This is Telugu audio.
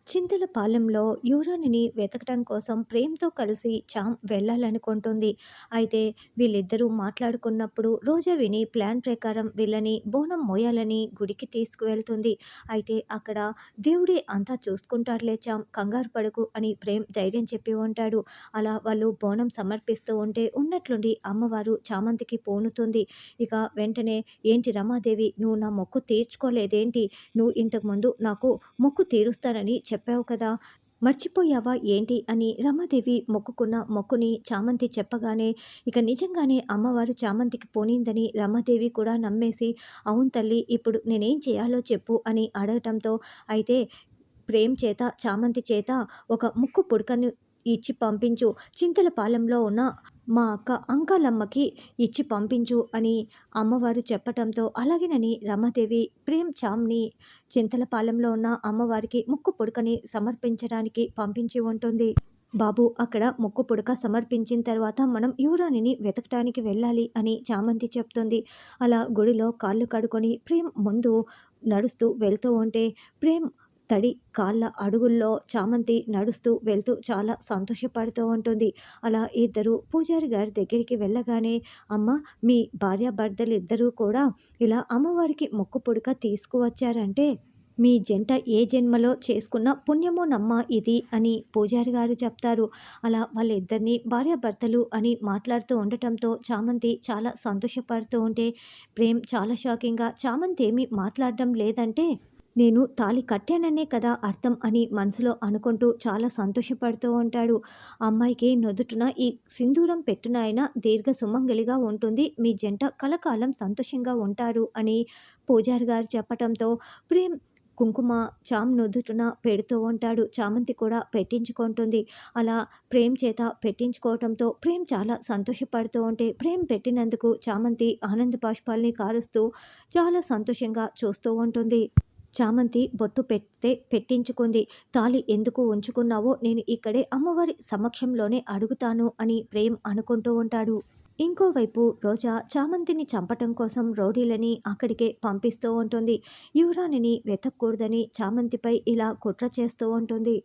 చింతలపాలెంలో యువరాణిని వెతకటం కోసం ప్రేమ్‌తో కలిసి చామ్ వెళ్ళాలనుకుంటుంది. అయితే వీళ్ళిద్దరూ మాట్లాడుకున్నప్పుడు రోజా విని ప్లాన్ ప్రకారం వీళ్ళని బోనం మోయాలని గుడికి తీసుకువెళ్తుంది. అయితే అక్కడ దేవుడే అంతా చూసుకుంటాడులే చామ్ కంగారు పడకు అని ప్రేమ్ ధైర్యం చెప్పి ఉంటాడు. అలా వాళ్ళు బోనం సమర్పిస్తూ ఉంటే ఉన్నట్లుండి అమ్మవారు చామంతికి పూనుతుంది. ఇక వెంటనే "ఏంటి రమాదేవి నువ్వు నా మొక్కు తీర్చుకోలేదేంటి? నువ్వు ఇంతకుముందు నాకు మొక్కు తీరుస్తానని చెప్పావు కదా! మర్చిపోయావా ఏంటి?" అని రమాదేవి మొక్కుకున్న మొక్కుని చామంతి చెప్పగానే, ఇక నిజంగానే అమ్మవారు చామంతికి పూనిందని రమాదేవి కూడా నమ్మేసి, "అవును తల్లి ఇప్పుడు నేనేం చేయాలో చెప్పు" అని అడగటంతో, అయితే ప్రేమ్ చేత, చామంతి చేత ఒక ముక్కు పుడకను ఇచ్చి పంపించు. చింతలపాలెంలో ఉన్న మా అక్క అంకాలమ్మకి ఇచ్చి పంపించు అని అమ్మవారు చెప్పటంతో, అలాగేనని రమాదేవి ప్రేమ్ చామ్‌ని చింతలపాలెంలో ఉన్న అమ్మవారికి ముక్కు పుడకని సమర్పించడానికి పంపించి ఉంటుంది. బాబు అక్కడ ముక్కు పుడక సమర్పించిన తర్వాత మనం యువరాణిని వెతకటానికి వెళ్ళాలి అని చామంతి చెప్తుంది. అలా గుడిలో కాళ్ళు కడుక్కొని ప్రేమ్ ముందు నడుస్తూ వెళ్తూ ఉంటే, ప్రేమ్ తడి కాళ్ళ అడుగుల్లో చామంతి నడుస్తూ వెళ్తూ చాలా సంతోషపడుతూ ఉంటుంది. అలా ఇద్దరు పూజారి గారి దగ్గరికి వెళ్ళగానే, "అమ్మ మీ భార్యాభర్తలిద్దరూ కూడా ఇలా అమ్మవారికి మొక్కు పుడక తీసుకువచ్చారంటే మీ జంట ఏ జన్మలో చేసుకున్న పుణ్యమోనమ్మా ఇది" అని పూజారి గారు చెప్తారు. అలా వాళ్ళిద్దరిని భార్యాభర్తలు అని మాట్లాడుతూ ఉండటంతో చామంతి చాలా సంతోషపడుతూ ఉంటే, ప్రేమ్ చాలా షాకింగ్‌గా "చామంతి ఏమీ మాట్లాడడం లేదంటే నేను తాళి కట్టాననే కదా అర్థం" అని మనసులో అనుకుంటూ చాలా సంతోషపడుతూ ఉంటాడు. "అమ్మాయికి నుదుటున ఈ సింధూరం పెట్టిన ఆయన దీర్ఘ సుమంగళిగా ఉంటుంది. మీ జంట కలకాలం సంతోషంగా ఉంటారు" అని పూజారి గారు చెప్పటంతో ప్రేమ్ కుంకుమ చామ్ నుదుటున పెడుతూ ఉంటాడు. చామంతి కూడా పెట్టించుకుంటుంది. అలా ప్రేమ్ చేత పెట్టించుకోవటంతో ప్రేమ్ చాలా సంతోషపడుతూ ఉంటే, ప్రేమ్ పెట్టినందుకు చామంతి ఆనంద బాష్పాల్ని కారుస్తూ చాలా సంతోషంగా చూస్తూ ఉంటుంది. చామంతి బొట్టు పెట్టించుకుంది. "తాళి ఎందుకు ఉంచుకున్నావో నేను ఇక్కడే అమ్మవారి సమక్షంలోనే అడుగుతాను" అని ప్రేమ్ అనుకుంటూ ఉంటాడు. ఇంకోవైపు రోజా చామంతిని చంపటం కోసం రౌడీలని అక్కడికే పంపిస్తూ ఉంటుంది. యువరాణిని వెతకూడదని చామంతిపై ఇలా కుట్ర చేస్తూ ఉంటుంది.